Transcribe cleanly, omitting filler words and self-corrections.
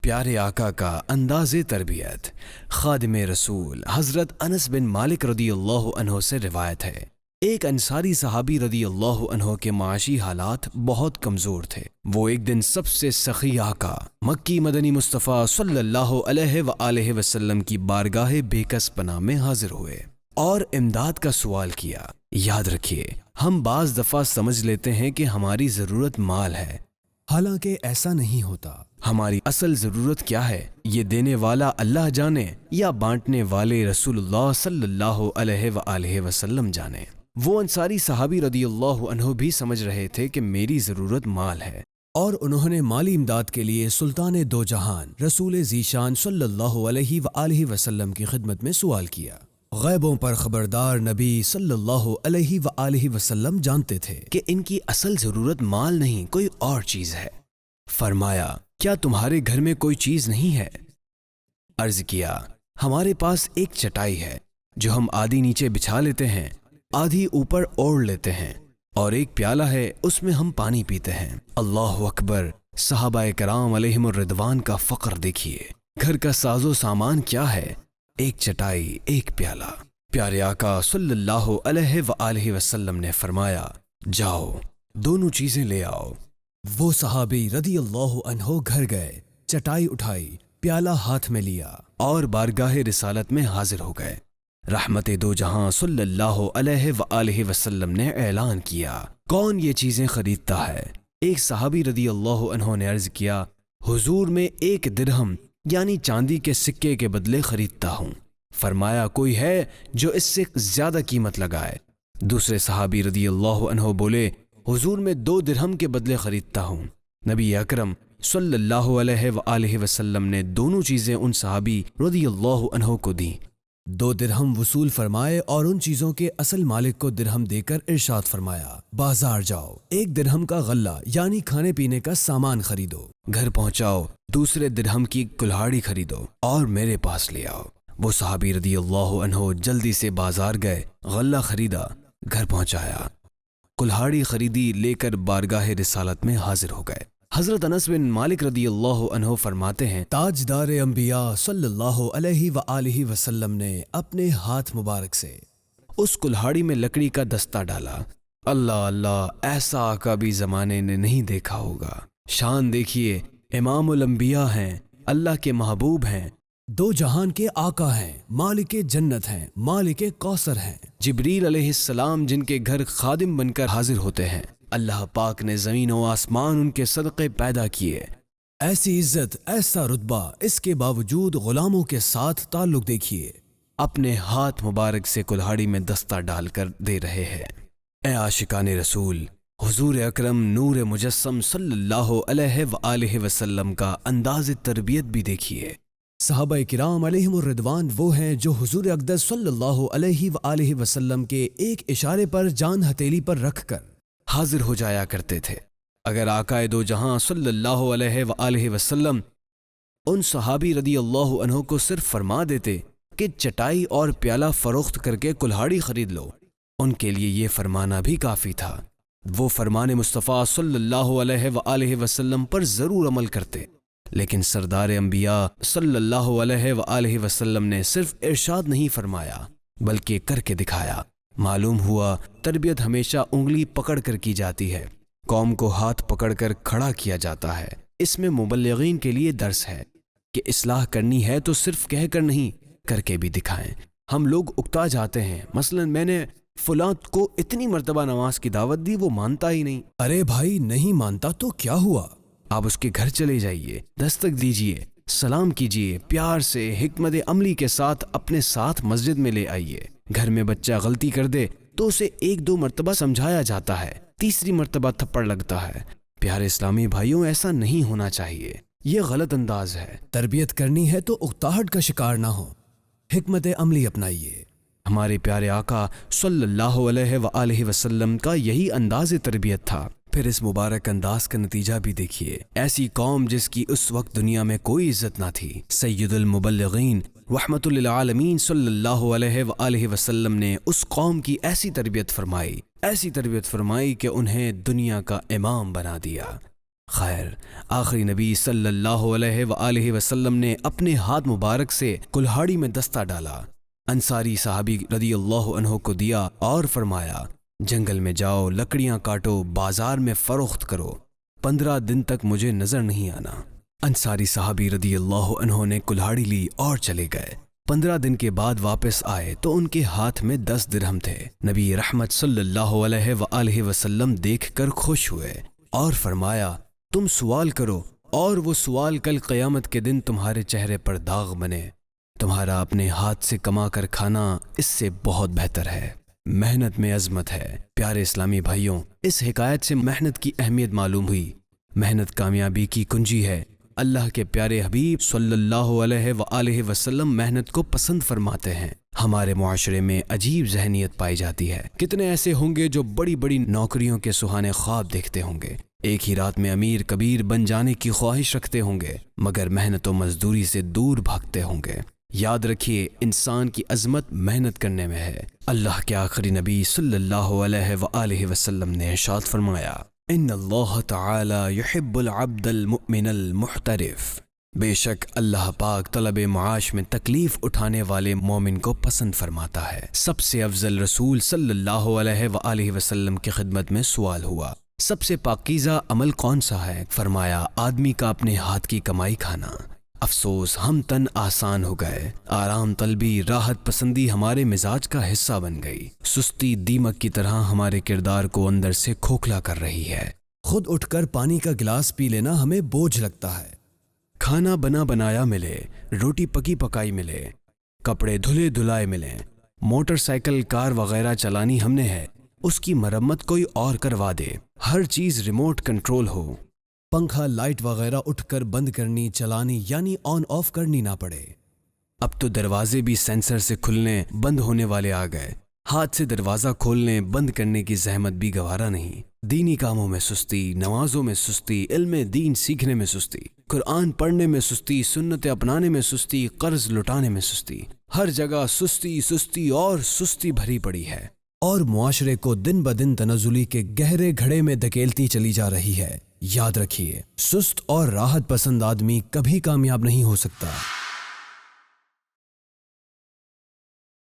پیارے آقا کا انداز تربیت خادم رسول حضرت انس بن مالک رضی اللہ عنہ سے روایت ہے، ایک انصاری صحابی رضی اللہ عنہ کے معاشی حالات بہت کمزور تھے۔ وہ ایک دن سب سے سخی آقا مکی مدنی مصطفیٰ صلی اللہ علیہ وآلہ وسلم کی بارگاہ بے کس پناہ میں حاضر ہوئے اور امداد کا سوال کیا۔ یاد رکھیے، ہم بعض دفعہ سمجھ لیتے ہیں کہ ہماری ضرورت مال ہے، حالانکہ ایسا نہیں ہوتا۔ ہماری اصل ضرورت کیا ہے یہ دینے والا اللہ جانے یا بانٹنے والے رسول اللہ صلی اللہ علیہ وآلہ وسلم جانے۔ وہ انصاری صحابی رضی اللہ عنہ بھی سمجھ رہے تھے کہ میری ضرورت مال ہے، اور انہوں نے مالی امداد کے لیے سلطان دو جہان رسول ذیشان صلی اللہ علیہ وآلہ وسلم کی خدمت میں سوال کیا۔ غیبوں پر خبردار نبی صلی اللہ علیہ وآلہ وسلم جانتے تھے کہ ان کی اصل ضرورت مال نہیں، کوئی اور چیز ہے۔ فرمایا، کیا تمہارے گھر میں کوئی چیز نہیں ہے؟ عرض کیا، ہمارے پاس ایک چٹائی ہے جو ہم آدھی نیچے بچھا لیتے ہیں، آدھی اوپر اوڑھ لیتے ہیں، اور ایک پیالہ ہے اس میں ہم پانی پیتے ہیں۔ اللہ اکبر! صحابہ کرام علیہم الرضوان کا فقر دیکھیے۔ گھر کا ساز و سامان کیا ہے؟ ایک چٹائی، ایک پیالہ۔ پیارے آقا صلی اللہ علیہ وآلہ وسلم نے فرمایا، جاؤ دونوں چیزیں لے آؤ۔ وہ صحابی رضی اللہ عنہ گھر گئے، چٹائی اٹھائی، پیالہ ہاتھ میں لیا اور بارگاہ رسالت میں حاضر ہو گئے۔ رحمت دو جہاں صلی اللہ علیہ وآلہ وسلم نے اعلان کیا، کون یہ چیزیں خریدتا ہے؟ ایک صحابی رضی اللہ عنہ نے عرض کیا، حضور میں 1 درہم یعنی چاندی کے سکے کے بدلے خریدتا ہوں۔ فرمایا، کوئی ہے جو اس سے زیادہ قیمت لگائے؟ دوسرے صحابی رضی اللہ عنہ بولے، حضور میں 2 درہم کے بدلے خریدتا ہوں۔ نبی اکرم صلی اللہ علیہ وآلہ وسلم نے دونوں چیزیں ان صحابی رضی اللہ عنہ کو دیں۔ 2 درہم وصول فرمائے اور ان چیزوں کے اصل مالک کو درہم دے کر ارشاد فرمایا، بازار جاؤ، 1 درہم کا غلہ یعنی کھانے پینے کا سامان خریدو، گھر پہنچاؤ، 2 درہم کی کلہاڑی خریدو اور میرے پاس لے آؤ۔ وہ صحابی رضی اللہ عنہ جلدی سے بازار گئے، غلہ خریدا، گھر پہنچایا، کلہاڑی خریدی، لے کر بارگاہ رسالت میں حاضر ہو گئے۔ حضرت انس بن مالک رضی اللہ عنہ فرماتے ہیں، تاجدار انبیاء صلی اللہ علیہ وآلہ وسلم نے اپنے ہاتھ مبارک سے اس کلہاڑی میں لکڑی کا دستہ ڈالا۔ اللہ اللہ، ایسا آقا بھی زمانے نے نہیں دیکھا ہوگا۔ شان دیکھیے، امام الانبیاء ہیں، اللہ کے محبوب ہیں، 2 جہان کے آقا ہیں، مالک جنت ہیں، مالک کوثر ہیں، جبریل علیہ السلام جن کے گھر خادم بن کر حاضر ہوتے ہیں۔ اللہ پاک نے زمین و آسمان ان کے صدقے پیدا کیے۔ ایسی عزت، ایسا رتبہ، اس کے باوجود غلاموں کے ساتھ تعلق دیکھیے، اپنے ہاتھ مبارک سے کلہاڑی میں دستہ ڈال کر دے رہے ہیں۔ اے عاشقان رسول، حضور اکرم نور مجسم صلی اللہ علیہ وآلہ وسلم کا انداز تربیت بھی دیکھیے۔ صحابہ کرام علیہم الرضوان وہ ہیں جو حضور اقدس صلی اللہ علیہ وآلہ وسلم کے ایک اشارے پر جان ہتھیلی پر رکھ کر حاضر ہو جایا کرتے تھے۔ اگر آقا دو جہاں صلی اللہ علیہ وآلہ وسلم ان صحابی رضی اللہ عنہ کو صرف فرما دیتے کہ چٹائی اور پیالہ فروخت کر کے کلہاڑی خرید لو، ان کے لیے یہ فرمانا بھی کافی تھا۔ وہ فرمان مصطفیٰ صلی اللہ علیہ وآلہ وسلم پر ضرور عمل کرتے، لیکن سردار انبیاء صلی اللہ علیہ وآلہ وسلم نے صرف ارشاد نہیں فرمایا بلکہ کر کے دکھایا۔ معلوم ہوا تربیت ہمیشہ انگلی پکڑ کر کی جاتی ہے، قوم کو ہاتھ پکڑ کر کھڑا کیا جاتا ہے۔ اس میں مبلغین کے لیے درس ہے کہ اصلاح کرنی ہے تو صرف کہہ کر نہیں، کر کے بھی دکھائیں۔ ہم لوگ اکتا جاتے ہیں، مثلا میں نے فلاں کو اتنی مرتبہ نماز کی دعوت دی، وہ مانتا ہی نہیں۔ ارے بھائی، نہیں مانتا تو کیا ہوا؟ آپ اس کے گھر چلے جائیے، دستک دیجئے، سلام کیجئے، پیار سے حکمت عملی کے ساتھ اپنے ساتھ مسجد میں لے آئیے۔ گھر میں بچہ غلطی کر دے تو اسے 1-2 مرتبہ سمجھایا جاتا ہے، 3ری مرتبہ تھپڑ لگتا ہے۔ پیارے اسلامی بھائیوں، ایسا نہیں ہونا چاہیے، یہ غلط انداز ہے۔ تربیت کرنی ہے تو اکتاہٹ کا شکار نہ ہو، حکمت عملی اپنائیے۔ ہمارے پیارے آقا صلی اللہ علیہ وآلہ وسلم کا یہی انداز تربیت تھا۔ پھر اس مبارک انداز کا نتیجہ بھی دیکھیے۔ ایسی قوم جس کی اس وقت دنیا میں کوئی عزت نہ تھی، سید المبلغین رحمت للعالمین صلی اللہ علیہ وآلہ وسلم نے اس قوم کی ایسی تربیت فرمائی کہ انہیں دنیا کا امام بنا دیا۔ خیر، آخری نبی صلی اللہ علیہ وآلہ وسلم نے اپنے ہاتھ مبارک سے کلہاڑی میں دستہ ڈالا، انصاری صحابی رضی اللہ عنہ کو دیا اور فرمایا جنگل میں جاؤ، لکڑیاں کاٹو، بازار میں فروخت کرو، 15 دن تک مجھے نظر نہیں آنا۔ انصاری صحابی رضی اللہ عنہ نے کلہاڑی لی اور چلے گئے۔ 15 دن کے بعد واپس آئے تو ان کے ہاتھ میں 10 درہم تھے۔ نبی رحمت صلی اللہ علیہ وآلہ وسلم دیکھ کر خوش ہوئے اور فرمایا تم سوال کرو اور وہ سوال کل قیامت کے دن تمہارے چہرے پر داغ بنے۔ تمہارا اپنے ہاتھ سے کما کر کھانا اس سے بہت بہتر ہے۔ محنت میں عظمت ہے۔ پیارے اسلامی بھائیوں، اس حکایت سے محنت کی اہمیت معلوم ہوئی۔ محنت کامیابی کی کنجی ہے۔ اللہ کے پیارے حبیب صلی اللہ علیہ وآلہ وسلم محنت کو پسند فرماتے ہیں۔ ہمارے معاشرے میں عجیب ذہنیت پائی جاتی ہے۔ کتنے ایسے ہوں گے جو بڑی بڑی نوکریوں کے سہانے خواب دیکھتے ہوں گے، ایک ہی رات میں امیر کبیر بن جانے کی خواہش رکھتے ہوں گے، مگر محنت و مزدوری سے دور بھاگتے ہوں گے۔ یاد رکھیے، انسان کی عظمت محنت کرنے میں ہے۔ اللہ کے آخری نبی صلی اللہ علیہ وآلہ وسلم نے ارشاد فرمایا ان اللہ تعالی یحب العبد المؤمن المحترف، بے شک اللہ پاک طلب معاش میں تکلیف اٹھانے والے مومن کو پسند فرماتا ہے۔ سب سے افضل رسول صلی اللہ علیہ وآلہ وسلم کی خدمت میں سوال ہوا، سب سے پاکیزہ عمل کون سا ہے؟ فرمایا آدمی کا اپنے ہاتھ کی کمائی کھانا۔ افسوس، ہم تن آسان ہو گئے، آرام طلبی، راحت پسندی ہمارے مزاج کا حصہ بن گئی۔ سستی دیمک کی طرح ہمارے کردار کو اندر سے کھوکھلا کر رہی ہے۔ خود اٹھ کر پانی کا گلاس پی لینا ہمیں بوجھ لگتا ہے۔ کھانا بنا بنایا ملے، روٹی پکی پکائی ملے، کپڑے دھلے دھلائے ملیں، موٹر سائیکل کار وغیرہ چلانی ہم نے ہے، اس کی مرمت کوئی اور کروا دے، ہر چیز ریموٹ کنٹرول ہو، پنکھا لائٹ وغیرہ اٹھ کر بند کرنی چلانی یعنی آن آف کرنی نہ پڑے۔ اب تو دروازے بھی سینسر سے کھلنے بند ہونے والے آ گئے، ہاتھ سے دروازہ کھولنے بند کرنے کی زحمت بھی گوارا نہیں۔ دینی کاموں میں سستی، نمازوں میں سستی، علم دین سیکھنے میں سستی، قرآن پڑھنے میں سستی، سنت اپنانے میں سستی، قرض لٹانے میں سستی، ہر جگہ سستی سستی اور سستی بھری پڑی ہے، اور معاشرے کو دن بدن تنزلی کے گہرے گھڑے میں دھکیلتی چلی جا رہی ہے۔ یاد رکھیے، سست اور راحت پسند آدمی کبھی کامیاب نہیں ہو سکتا۔